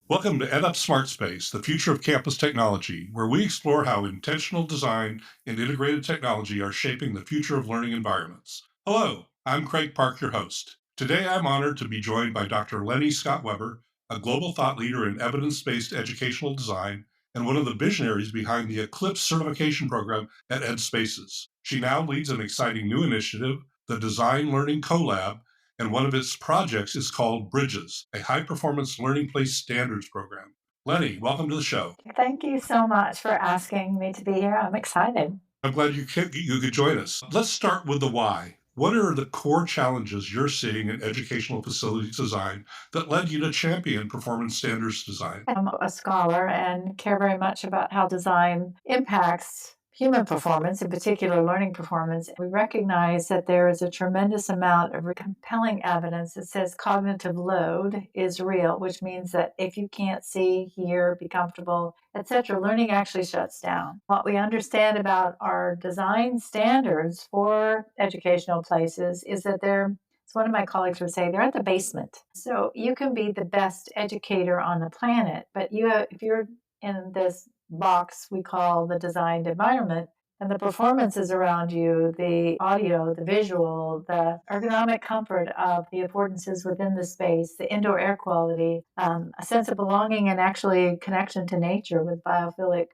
Welcome to EdUp Smart Space, the future of campus technology, where we explore how intentional design and integrated technology are shaping the future of learning environments. Hello, I'm Craig Park, your host. Today I'm honored to be joined by Dr. Lennie Scott-Webber, a global thought leader in evidence-based educational design and one of the visionaries behind the Eclipse certification program at EdSpaces. She now leads an exciting new initiative, the Design Learning CoLab, and one of its projects is called Bridges, a high performance learning place standards program. Lennie, welcome to the show. Thank you so much for asking me to be here. I'm excited. I'm glad you could join us. Let's start with the why. What are the core challenges you're seeing in educational facilities design that led you to champion performance standards design? I'm a scholar and care very much about how design impacts human performance, in particular learning performance. We recognize that there is a tremendous amount of compelling evidence that says cognitive load is real, which means that if you can't see, hear, be comfortable, etc., learning actually shuts down. What we understand about our design standards for educational places is that they're as one of my colleagues would say, they're at the basement. So you can be the best educator on the planet, but if you're in this box we call the designed environment, and the performances around you, the audio, the visual, the ergonomic comfort of the affordances within the space, the indoor air quality, a sense of belonging and actually connection to nature with biophilic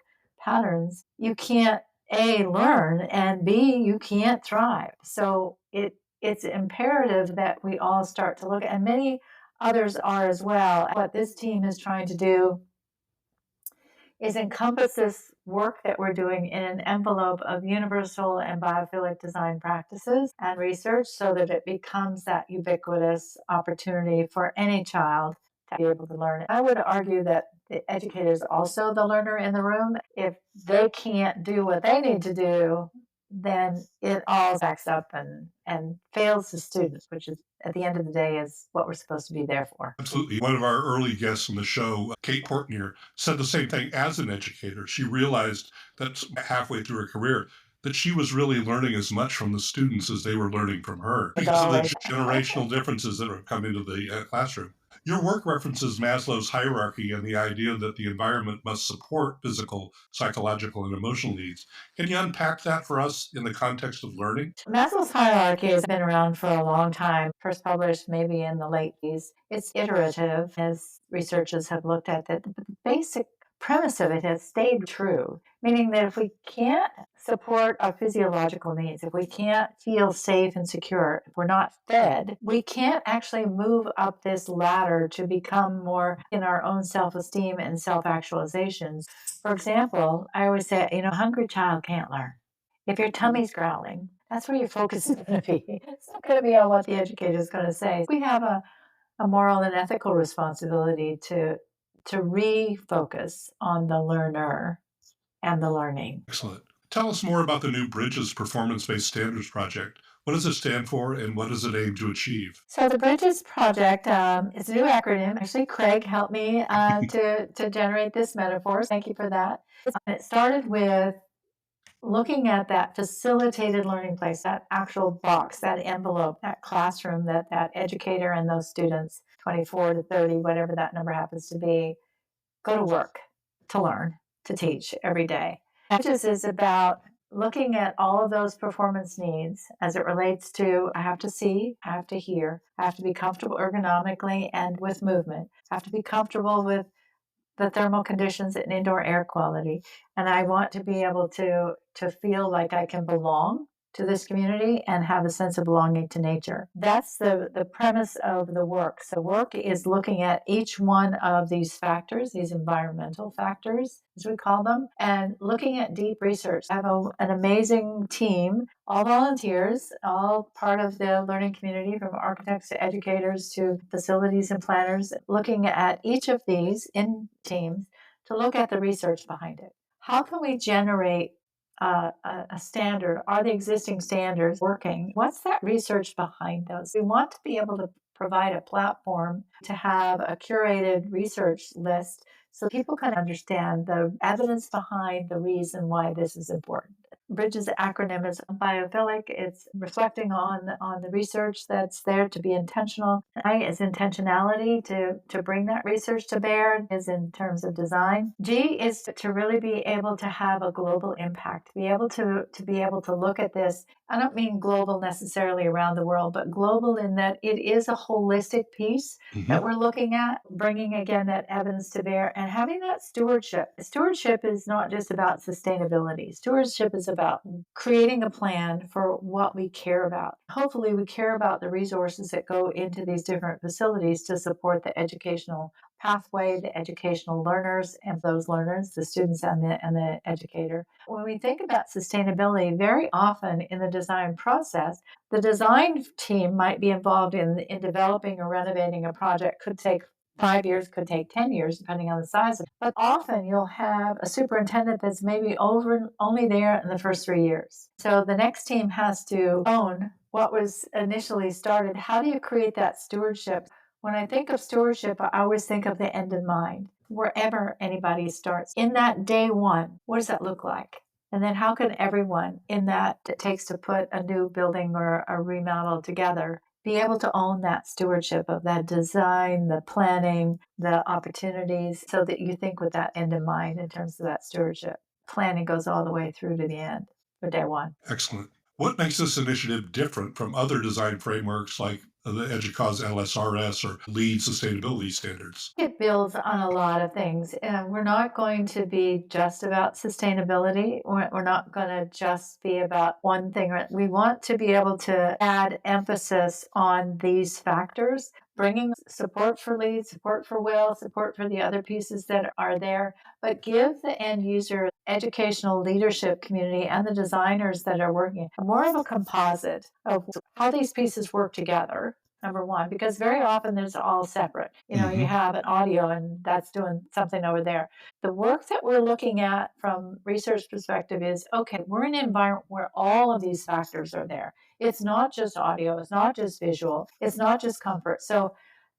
patterns, you can't A, learn, and B, you can't thrive. So it's imperative that we all start to look, and many others are as well. What this team is trying to do is encompass this work that we're doing in an envelope of universal and biophilic design practices and research so that it becomes that ubiquitous opportunity for any child to be able to learn. I would argue that the educator is also the learner in the room. If they can't do what they need to do, then it all backs up and fails the students, which is at the end of the day is what we're supposed to be there for. Absolutely. One of our early guests on the show, Kate Portnier, said the same thing as an educator. She realized that halfway through her career that she was really learning as much from the students as they were learning from her because of the generational differences that have come into the classroom. Your work references Maslow's hierarchy and the idea that the environment must support physical, psychological, and emotional needs. Can you unpack that for us in the context of learning? Maslow's hierarchy has been around for a long time, first published maybe in the late 80s. It's iterative, as researchers have looked at that. But the basic premise of it has stayed true, meaning that if we can't support our physiological needs, if we can't feel safe and secure, if we're not fed, we can't actually move up this ladder to become more in our own self-esteem and self-actualizations. For example, I always say, a hungry child can't learn. If your tummy's growling, that's where your focus is going to be. It's not going to be on what the educator is going to say. We have a moral and ethical responsibility to refocus on the learner and the learning. Excellent. Tell us more about the new Bridges Performance Based Standards Project. What does it stand for and what does it aim to achieve? So the Bridges Project is a new acronym. Actually, Craig helped me to generate this metaphor. Thank you for that. It started with looking at that facilitated learning place, that actual box, that envelope, that classroom that that educator and those students, 24 to 30, whatever that number happens to be, go to work to learn, to teach every day. Bridges is about looking at all of those performance needs as it relates to I have to see, I have to hear, I have to be comfortable ergonomically and with movement, I have to be comfortable with the thermal conditions and indoor air quality. And I want to be able to feel like I can belong to this community and have a sense of belonging to nature. That's the premise of the work. So work is looking at each one of these factors, these environmental factors, as we call them, and looking at deep research. I have an amazing team, all volunteers, all part of the learning community, from architects to educators to facilities and planners, looking at each of these in teams to look at the research behind it. How can we generate a standard? Are the existing standards working? What's that research behind those? We want to be able to provide a platform to have a curated research list so people can understand the evidence behind the reason why this is important. B.R.I.D.G.E.S acronym is biophilic. It's reflecting on the research that's there to be intentional. I is intentionality to bring that research to bear is in terms of design. G is to really be able to have a global impact, be able to be able to look at this. I don't mean global necessarily around the world, but global in that it is a holistic piece that Hmm. we're looking at, bringing again that evidence to bear and having that stewardship. Stewardship is not just about sustainability, stewardship is about creating a plan for what we care about. Hopefully, we care about the resources that go into these different facilities to support the educational pathway, the educational learners, and those learners, the students and the educator. When we think about sustainability, very often in the design process, the design team might be involved in developing or renovating a project, could take 5 years, could take 10 years, depending on the size of it. But often you'll have a superintendent that's maybe over only there in the first 3 years. So the next team has to own what was initially started. How do you create that stewardship? When I think of stewardship, I always think of the end in mind. Wherever anybody starts, in that day one, what does that look like? And then how can everyone in that it takes to put a new building or a remodel together be able to own that stewardship of that design, the planning, the opportunities, so that you think with that end in mind in terms of that stewardship. Planning goes all the way through to the end for day one. Excellent. What makes this initiative different from other design frameworks like the EDUCAUSE LSRS or LEED sustainability standards? It builds on a lot of things, and we're not going to be just about sustainability. We're not going to just be about one thing. We want to be able to add emphasis on these factors, bringing support for lead, support for will, support for the other pieces that are there, but give the end user, educational leadership community, and the designers that are working more of a composite of how these pieces work together. Number one, because very often there's all separate. You Hmm. have an audio and that's doing something over there. The work that we're looking at from research perspective is okay, we're in an environment where all of these factors are there. It's not just audio, it's not just visual, it's not just comfort. So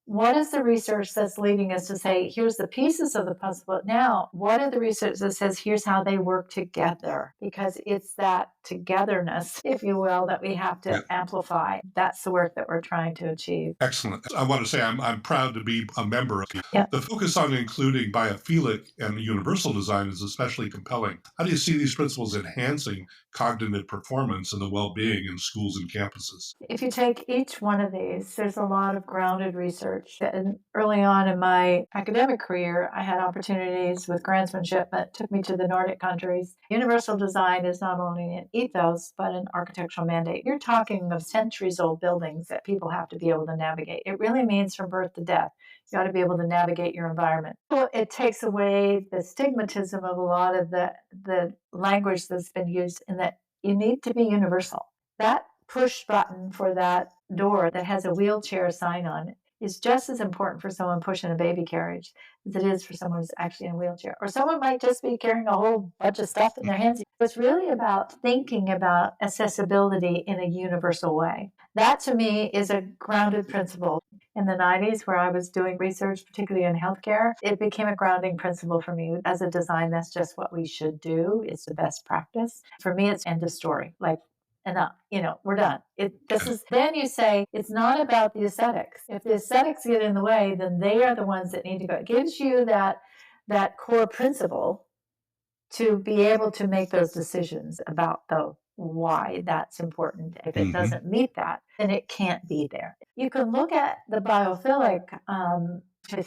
what is the research that's leading us to say, here's the pieces of the puzzle, but now what are the research that says, here's how they work together? Because it's that togetherness, if you will, that we have Yeah. to amplify. That's the work that we're trying to achieve. Excellent. I want to say I'm proud to be a member of you. Yeah. The focus on including biophilic and universal design is especially compelling. How do you see these principles enhancing cognitive performance and the well-being in schools and campuses? If you take each one of these, there's a lot of grounded research. And early on in my academic career, I had opportunities with grantsmanship that took me to the Nordic countries. Universal design is not only an ethos, but an architectural mandate. You're talking of centuries old buildings that people have to be able to navigate. It really means from birth to death. You got to be able to navigate your environment. So it takes away the stigmatism of a lot of the language that's been used in that you need to be universal. That push button for that door that has a wheelchair sign on it is just as important for someone pushing a baby carriage as it is for someone who's actually in a wheelchair. Or someone might just be carrying a whole bunch of stuff in their hands. It's really about thinking about accessibility in a universal way. That to me is a grounded principle. In the 90s, where I was doing research, particularly in healthcare, it became a grounding principle for me. As a design, that's just what we should do. It's the best practice. For me, it's end of story. Like enough, we're done. This is then you say it's not about the aesthetics. If the aesthetics get in the way, then they are the ones that need to go. It gives you that core principle to be able to make those decisions about the why that's important. If it Hmm. doesn't meet that, then it can't be there. You can look at the biophilic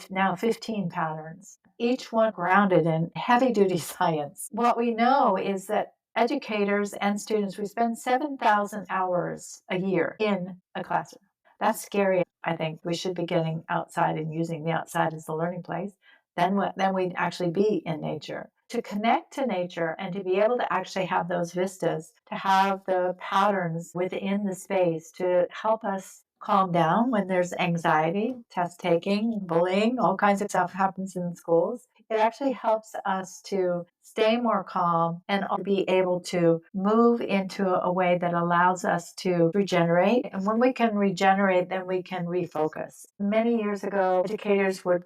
now 15 patterns, each one grounded in heavy duty science. What we know is that educators and students, we spend 7,000 hours a year in a classroom. That's scary. I think we should be getting outside and using the outside as the learning place. Then we'd actually be in nature. To connect to nature and to be able to actually have those vistas, to have the patterns within the space to help us calm down when there's anxiety, test taking, bullying, all kinds of stuff happens in schools. It actually helps us to stay more calm and be able to move into a way that allows us to regenerate. And when we can regenerate, then we can refocus. Many years ago, educators would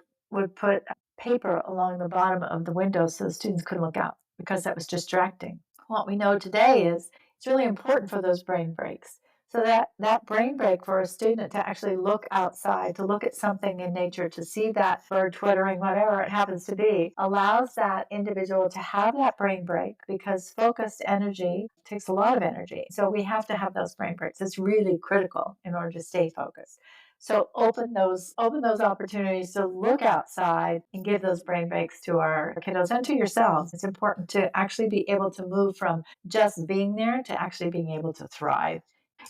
put paper along the bottom of the window so the students couldn't look out because that was distracting. What we know today is it's really important for those brain breaks. So that brain break for a student to actually look outside, to look at something in nature, to see that bird twittering, whatever it happens to be, allows that individual to have that brain break because focused energy takes a lot of energy. So we have to have those brain breaks. It's really critical in order to stay focused. So open those opportunities to look outside and give those brain breaks to our kiddos and to yourselves. It's important to actually be able to move from just being there to actually being able to thrive.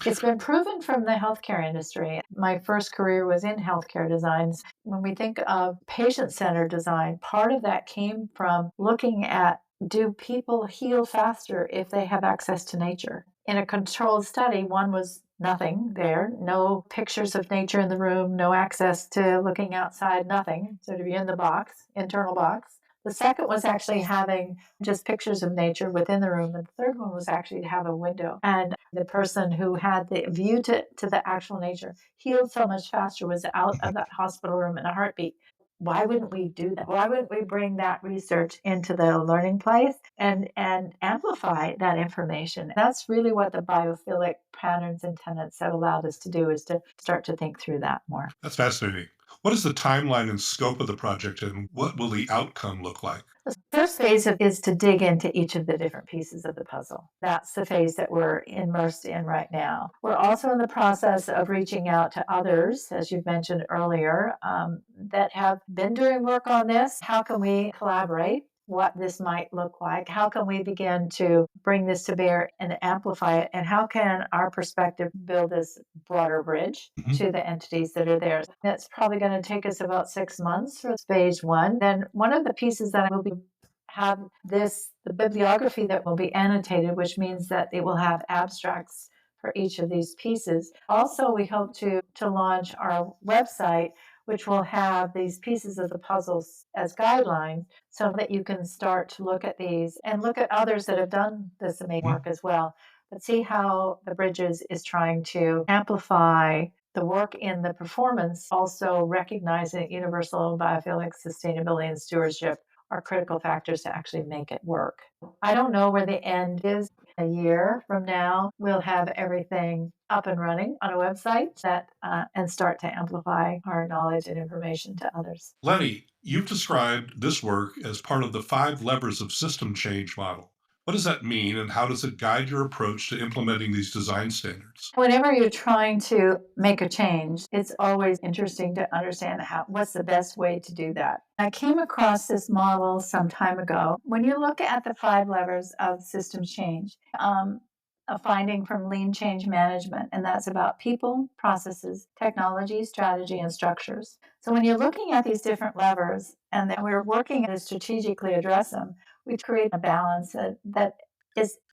It's been proven from the healthcare industry. My first career was in healthcare designs. When we think of patient centered design, part of that came from looking at, do people heal faster if they have access to nature? In a controlled study, one was nothing there, no pictures of nature in the room, no access to looking outside, nothing, sort of in the box, internal box. The second was actually having just pictures of nature within the room. And the third one was actually to have a window. And the person who had the view to the actual nature healed so much faster, was out of that hospital room in a heartbeat. Why wouldn't we do that? Why wouldn't we bring that research into the learning place and amplify that information? That's really what the biophilic patterns and tenets have allowed us to do, is to start to think through that more. That's fascinating. What is the timeline and scope of the project, and what will the outcome look like? The first phase is to dig into each of the different pieces of the puzzle. That's the phase that we're immersed in right now. We're also in the process of reaching out to others, as you've mentioned earlier, that have been doing work on this. How can we collaborate? What this might look like? How can we begin to bring this to bear and amplify it? And how can our perspective build this broader bridge Mhm. to the entities that are there? That's probably going to take us about 6 months for phase one. Then one of the pieces that will be have the bibliography that will be annotated, which means that it will have abstracts for each of these pieces. Also, we hope to launch our website, which will have these pieces of the puzzles as guidelines so that you can start to look at these and look at others that have done this amazing work as well. But see how the Bridges is trying to amplify the work in the performance, also recognizing universal biophilic sustainability and stewardship are critical factors to actually make it work. I don't know where the end is. A year from now, we'll have everything up and running on a website and start to amplify our knowledge and information to others. Lenny, you've described this work as part of the five levers of system change model. What does that mean, and how does it guide your approach to implementing these design standards? Whenever you're trying to make a change, it's always interesting to understand what's the best way to do that. I came across this model some time ago. When you look at the five levers of system change, a finding from lean change management, and that's about people, processes, technology, strategy, and structures. So when you're looking at these different levers and then we're working to strategically address them, we create a balance that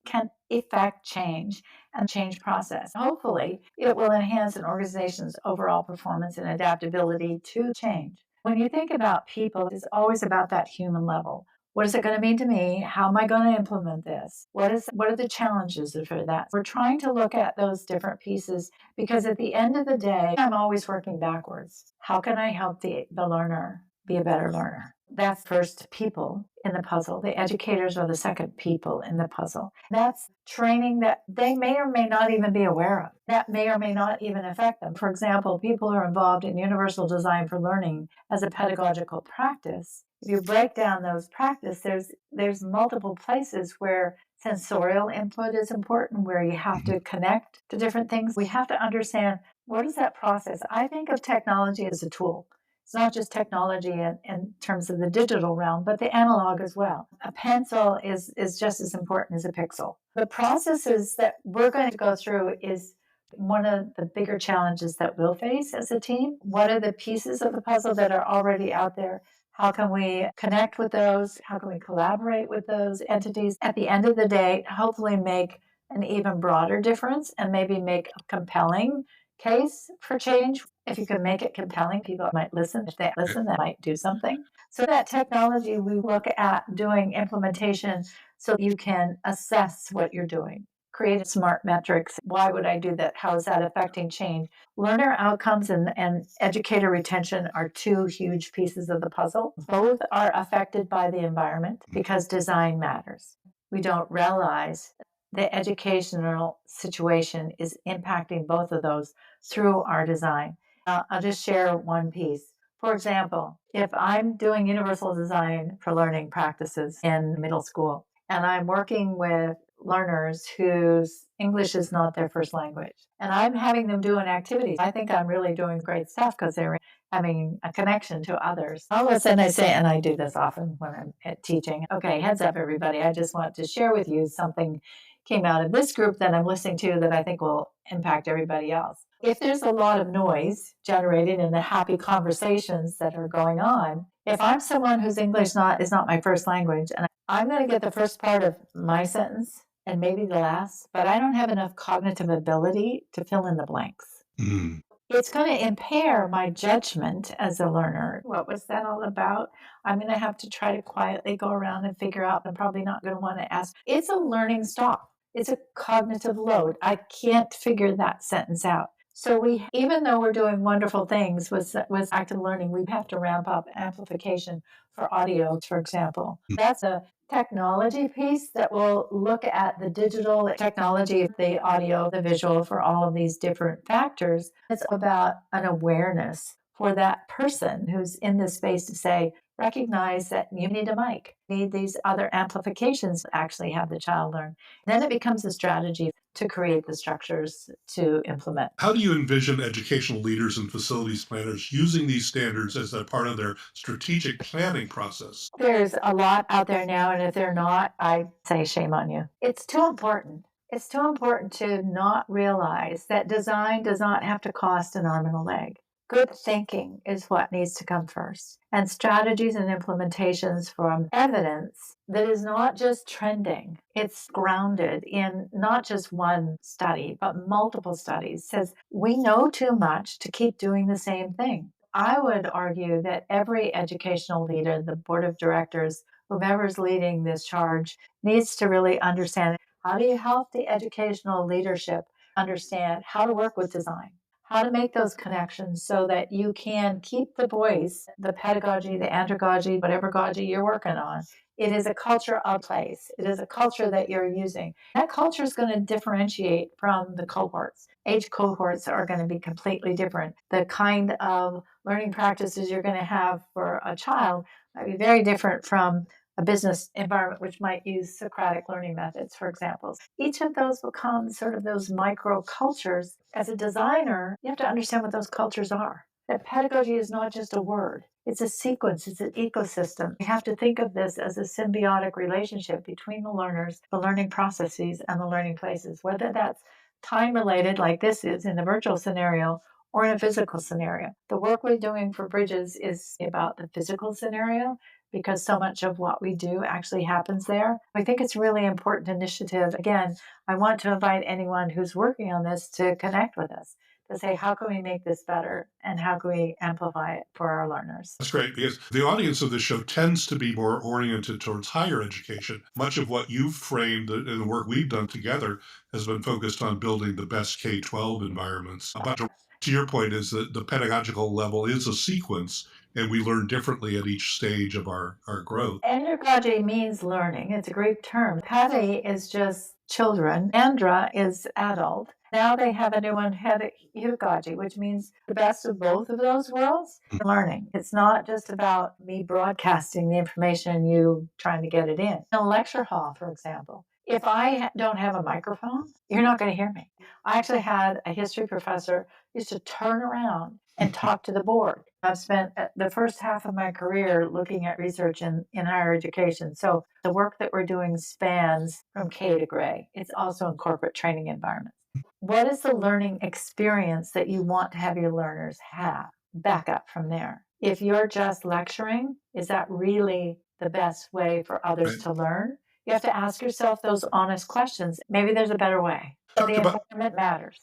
can effect change and change process. Hopefully, it will enhance an organization's overall performance and adaptability to change. When you think about people, it's always about that human level. What is it going to mean to me? How am I going to implement this? What are the challenges for that? We're trying to look at those different pieces because at the end of the day, I'm always working backwards. How can I help the learner be a better learner? That's first people in the puzzle. The educators are the second people in the puzzle. That's training that they may or may not even be aware of. That may or may not even affect them. For example, people who are involved in universal design for learning as a pedagogical practice. If you break down those practice, there's multiple places where sensorial input is important, where you have to connect to different things. We have to understand, what is that process? I think of technology as a tool. It's not just technology in terms of the digital realm, but the analog as well. A pencil is just as important as a pixel. The processes that we're going to go through is one of the bigger challenges that we'll face as a team. What are the pieces of the puzzle that are already out there? How can we connect with those? How can we collaborate with those entities? At the end of the day, hopefully make an even broader difference and maybe make a compelling case for change. If you can make it compelling, people might listen. If they listen, they might do something. So that technology, we look at doing implementation so you can assess what you're doing. Create smart metrics. Why would I do that? How is that affecting change? Learner outcomes and educator retention are two huge pieces of the puzzle. Both are affected by the environment because design matters. We don't realize the educational situation is impacting both of those through our design. I'll just share one piece. For example, if I'm doing universal design for learning practices in middle school and I'm working with learners whose English is not their first language, and I'm having them do an activity, I think I'm really doing great stuff because they're having a connection to others. All of a sudden, I say, and I do this often when I'm teaching, okay, heads up, everybody. I just want to share with you something came out of this group that I'm listening to that I think will impact everybody else. If there's a lot of noise generated in the happy conversations that are going on, if I'm someone whose English is not my first language, and I'm going to get the first part of my sentence and maybe the last, but I don't have enough cognitive ability to fill in the blanks. Mm. It's going to impair my judgment as a learner. What was that all about? I'm going to have to try to quietly go around and figure out. I'm probably not going to want to ask. It's a learning stop. It's a cognitive load. I can't figure that sentence out. So even though we're doing wonderful things with active learning, we have to ramp up amplification for audio, for example. That's a technology piece that will look at the digital technology, the audio, the visual for all of these different factors. It's about an awareness for that person who's in this space to say, recognize that you need a mic, need these other amplifications to actually have the child learn. Then it becomes a strategy to create the structures to implement. How do you envision educational leaders and facilities planners using these standards as a part of their strategic planning process? There's a lot out there now, and if they're not, I say shame on you. It's too important. It's too important to not realize that design does not have to cost an arm and a leg. Good thinking is what needs to come first, and strategies and implementations from evidence that is not just trending. It's grounded in not just one study, but multiple studies. Says we know too much to keep doing the same thing. I would argue that every educational leader, the board of directors, whomever's leading this charge, needs to really understand how do you help the educational leadership understand how to work with design, how to make those connections so that you can keep the voice, the pedagogy, the andragogy, whatever gogy you're working on. It is a culture of place. It is a culture that you're using. That culture is going to differentiate from the cohorts. Age cohorts are going to be completely different. The kind of learning practices you're going to have for a child might be very different from a business environment, which might use Socratic learning methods, for example. Each of those become sort of those micro cultures. As a designer, you have to understand what those cultures are. That pedagogy is not just a word. It's a sequence, it's an ecosystem. You have to think of this as a symbiotic relationship between the learners, the learning processes, and the learning places, whether that's time related, like this is in the virtual scenario, or in a physical scenario. The work we're doing for Bridges is about the physical scenario because so much of what we do actually happens there. I think it's a really important initiative. Again, I want to invite anyone who's working on this to connect with us to say, how can we make this better and how can we amplify it for our learners? That's great because the audience of this show tends to be more oriented towards higher education. Much of what you've framed in the work we've done together has been focused on building the best K 12 environments. But to your point, is that the pedagogical level is a sequence and we learn differently at each stage of our growth. Andragogy means learning. It's a Greek term. Pedi is just children. Andra is adult. Now they have a new one, pedagogy, which means the best of both of those worlds. Learning. It's not just about me broadcasting the information and you trying to get it in. In a lecture hall, for example, if I don't have a microphone, you're not going to hear me. I actually had a history professor used to turn around and talk to the board. I've spent the first half of my career looking at research in higher education. So the work that we're doing spans from K to gray. It's also in corporate training environments. What is the learning experience that you want to have your learners have? Back up from there. If you're just lecturing, is that really the best way for others Right. to learn? You have to ask yourself those honest questions. Maybe there's a better way. But Talked the about environment matters.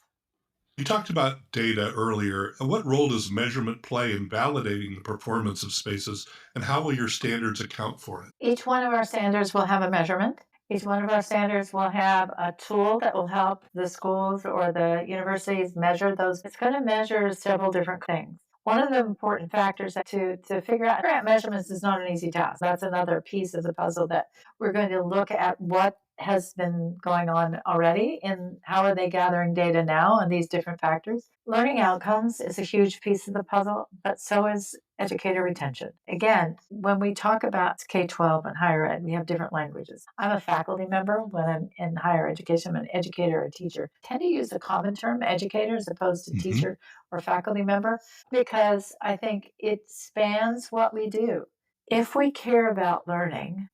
You talked about data earlier. What role does measurement play in validating the performance of spaces, and how will your standards account for it? Each one of our standards will have a measurement. Each one of our standards will have a tool that will help the schools or the universities measure those. It's going to measure several different things. One of the important factors to figure out grant measurements is not an easy task. That's another piece of the puzzle that we're going to look at what has been going on already and how are they gathering data now on these different factors. Learning outcomes is a huge piece of the puzzle, but so is educator retention. Again, when we talk about K-12 and higher ed, we have different languages. I'm a faculty member when I'm in higher education. I'm an educator or teacher. I tend to use the common term educator as opposed to teacher or faculty member because I think it spans what we do. If we care about learning,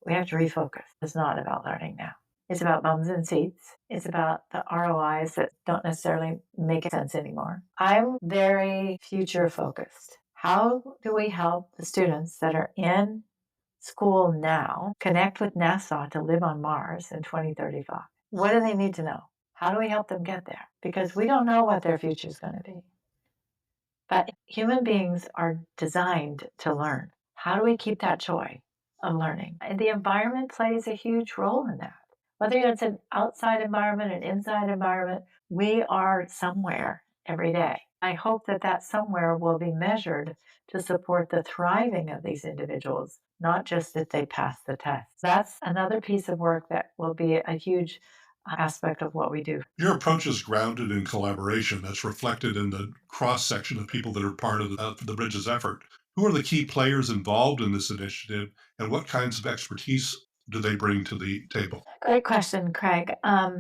we have to refocus. It's not about learning now. It's about bums and seats. It's about the ROIs that don't necessarily make sense anymore. I'm very future focused. How do we help the students that are in school now connect with NASA to live on Mars in 2035? What do they need to know? How do we help them get there? Because we don't know what their future is going to be. But human beings are designed to learn. How do we keep that joy of learning? And the environment plays a huge role in that. Whether it's an outside environment, an inside environment, we are somewhere every day. I hope that that somewhere will be measured to support the thriving of these individuals, not just that they pass the test. That's another piece of work that will be a huge aspect of what we do. Your approach is grounded in collaboration that's reflected in the cross section of people that are part of the Bridges effort. Who are the key players involved in this initiative, and what kinds of expertise do they bring to the table? Great question, Craig.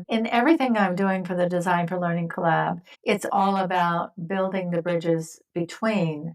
In everything I'm doing for the Design for Learning Collab, it's all about building the bridges between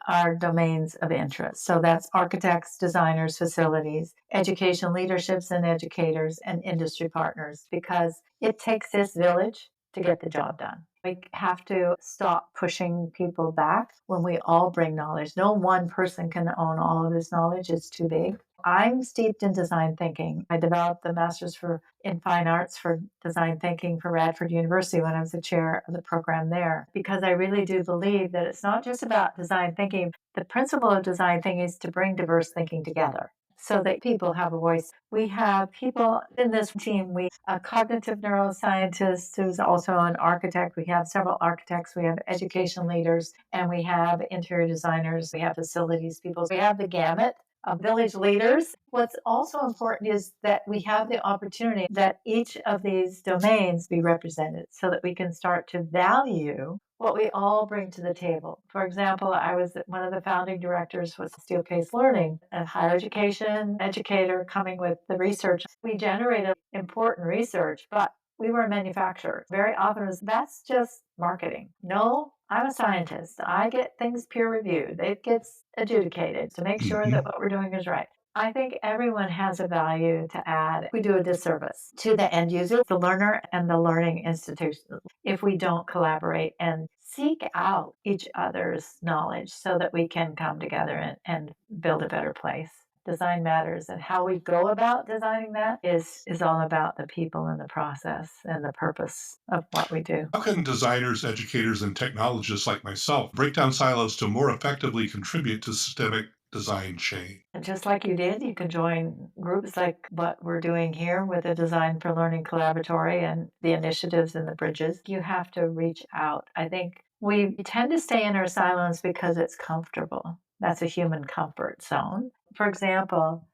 our domains of interest. So that's architects, designers, facilities, education leaderships and educators, and industry partners, because it takes this village to get the job done. We have to stop pushing people back when we all bring knowledge. No one person can own all of this knowledge, it's too big. I'm steeped in design thinking. I developed the Master's in Fine Arts for Design Thinking for Radford University when I was the chair of the program there, because I really do believe that it's not just about design thinking. The principle of design thinking is to bring diverse thinking together so that people have a voice. We have people in this team. We a cognitive neuroscientist who's also an architect. We have several architects. We have education leaders, and we have interior designers. We have facilities people. We have the gamut of village leaders. What's also important is that we have the opportunity that each of these domains be represented so that we can start to value what we all bring to the table. For example, I was one of the founding directors with Steelcase Learning, a higher education educator coming with the research. We generated important research, but we were a manufacturer. Very often, that's just marketing. No, I'm a scientist. I get things peer reviewed. It gets adjudicated to make sure that what we're doing is right. I think everyone has a value to add. We do a disservice to the end user, the learner, and the learning institution if we don't collaborate and seek out each other's knowledge so that we can come together and build a better place. Design matters, and how we go about designing that is all about the people and the process and the purpose of what we do. How can designers, educators, and technologists like myself break down silos to more effectively contribute to systemic design change? And just like you did, you can join groups like what we're doing here with the Design for Learning Collaboratory and the initiatives and the bridges. You have to reach out. I think we tend to stay in our silos because it's comfortable. That's a human comfort zone. For example,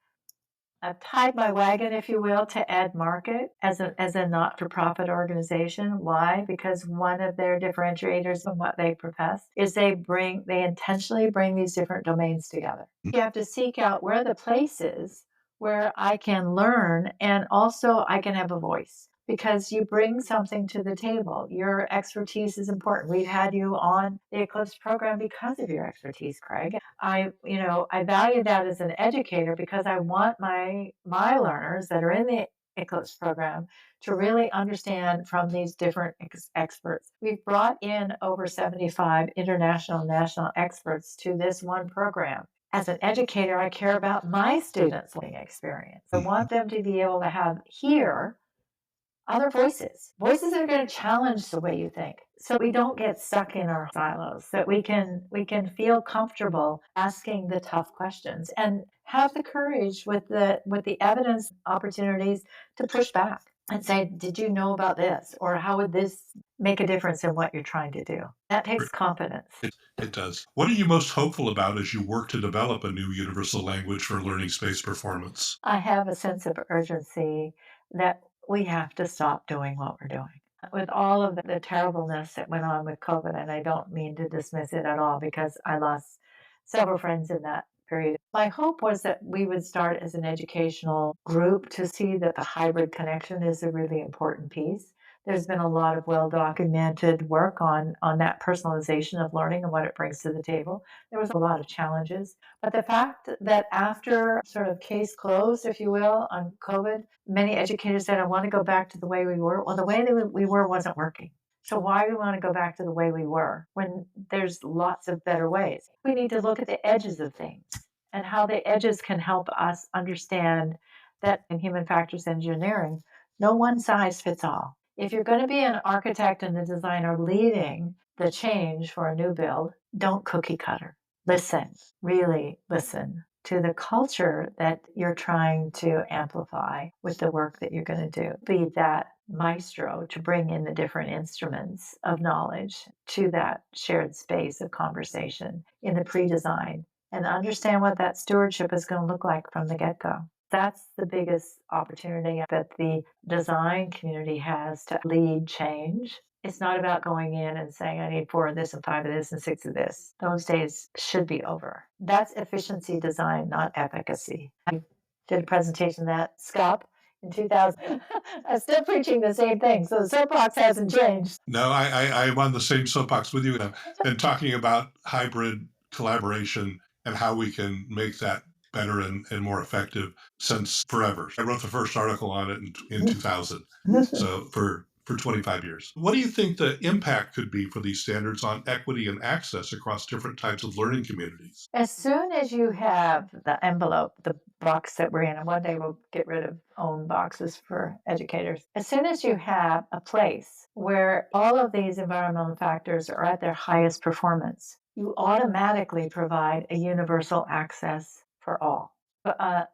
I've tied my wagon, if you will, to Ed Market as a not-for-profit organization. Why? Because one of their differentiators from what they profess is they intentionally bring these different domains together. You have to seek out where the place is where I can learn and also I can have a voice because you bring something to the table. Your expertise is important. We've had you on the Eclipse program because of your expertise, Craig. I value that as an educator because I want my learners that are in the Eclipse program to really understand from these different experts. We've brought in over 75 international and national experts to this one program. As an educator, I care about my students' learning experience. I want them to be able to hear other voices that are going to challenge the way you think, so we don't get stuck in our silos, that we can feel comfortable asking the tough questions and have the courage with the evidence opportunities to push back. and say, "Did you know about this?" Or "How would this make a difference in what you're trying to do?" That takes confidence. It does. What are you most hopeful about as you work to develop a new universal language for learning space performance? I have a sense of urgency that we have to stop doing what we're doing. With all of the terribleness that went on with COVID, and I don't mean to dismiss it at all because I lost several friends in that period. My hope was that we would start as an educational group to see that the hybrid connection is a really important piece. There's been a lot of well documented work on that personalization of learning and what it brings to the table. There was a lot of challenges, but the fact that after sort of case closed, if you will, on COVID, many educators said, "I want to go back to the way we were." Well, the way that we were wasn't working. So why do we want to go back to the way we were when there's lots of better ways? We need to look at the edges of things and how the edges can help us understand that in human factors engineering, no one size fits all. If you're going to be an architect and a designer leading the change for a new build, don't cookie cutter. Listen, really listen to the culture that you're trying to amplify with the work that you're going to do. Be that maestro to bring in the different instruments of knowledge to that shared space of conversation in the pre design and understand what that stewardship is going to look like from the get go. That's the biggest opportunity that the design community has to lead change. It's not about going in and saying, "I need 4 of this and 5 of this and 6 of this." Those days should be over. That's efficiency design, not efficacy. I did a presentation at SCOP in 2000. I'm still preaching the same thing, so the soapbox hasn't changed. No, I'm on the same soapbox with you, and I've been talking about hybrid collaboration and how we can make that better and more effective since forever. I wrote the first article on it in 2000, so for 25 years. What do you think the impact could be for these standards on equity and access across different types of learning communities? As soon as you have the envelope, the box that we're in, and one day we'll get rid of own boxes for educators. As soon as you have a place where all of these environmental factors are at their highest performance, you automatically provide a universal access for all.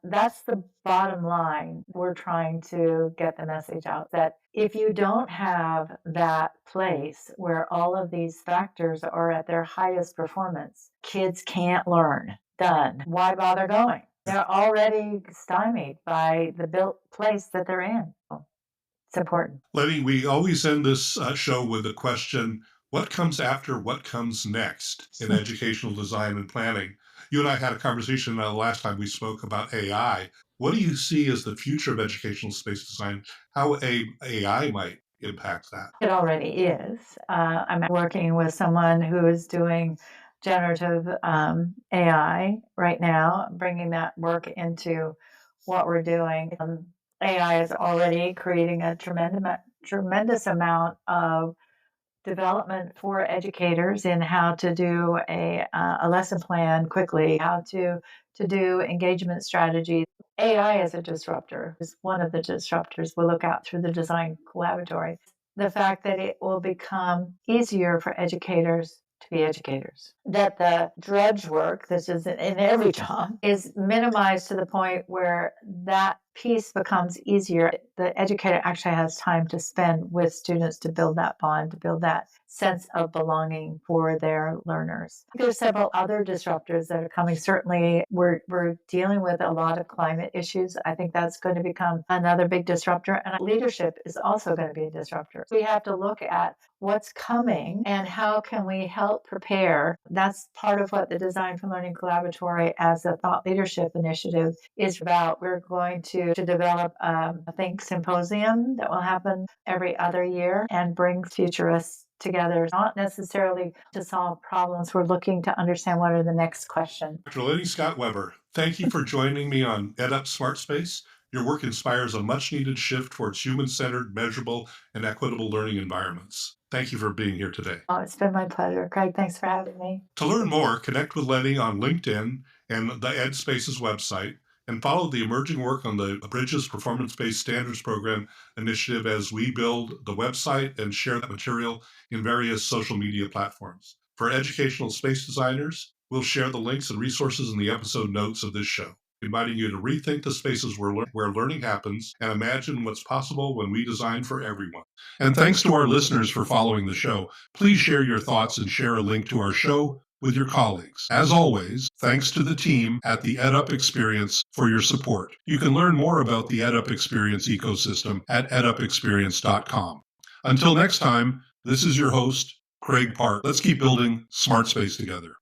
That's the bottom line. We're trying to get the message out that if you don't have that place where all of these factors are at their highest performance, kids can't learn. Done. Why bother going? They're already stymied by the built place that they're in. It's important. Lenny, we always end this show with a question: what comes after what comes next in educational design and planning? You and I had a conversation last time we spoke about AI. What do you see as the future of educational space design? How AI might impact that? It already is. I'm working with someone who is doing generative AI right now, bringing that work into what we're doing. AI is already creating a tremendous amount of development for educators in how to do a lesson plan quickly, how to do engagement strategies. AI is a disruptor, is one of the disruptors we look out through the design collaboratory. The fact that it will become easier for educators to be educators, that the drudge work, this is in every job, is minimized to the point where that piece becomes easier. The educator actually has time to spend with students to build that bond, to build that sense of belonging for their learners. There's several other disruptors that are coming. Certainly, we're dealing with a lot of climate issues. I think that's going to become another big disruptor. And leadership is also going to be a disruptor. We have to look at what's coming and how can we help prepare. That's part of what the Design for Learning Collaboratory as a thought leadership initiative is about. We're going to develop a think symposium that will happen every other year and bring futurists together, not necessarily to solve problems. We're looking to understand what are the next questions. Dr. Lennie Scott-Webber, thank you for joining me on EdUp Smart Space. Your work inspires a much needed shift towards human centered, measurable, and equitable learning environments. Thank you for being here today. Oh, it's been my pleasure. Craig, thanks for having me. To learn more, connect with Lennie on LinkedIn and the EdSpaces website, and follow the emerging work on the Bridges Performance Based Standards Program initiative as we build the website and share that material in various social media platforms. For educational space designers, we'll share the links and resources in the episode notes of this show. inviting you to rethink the spaces where learning happens and imagine what's possible when we design for everyone. And thanks to our listeners for following the show. Please share your thoughts and share a link to our show with your colleagues. As always, thanks to the team at the EdUp Experience for your support. You can learn more about the EdUp Experience ecosystem at edupexperience.com. Until next time, this is your host, Craig Park. Let's keep building smart space together.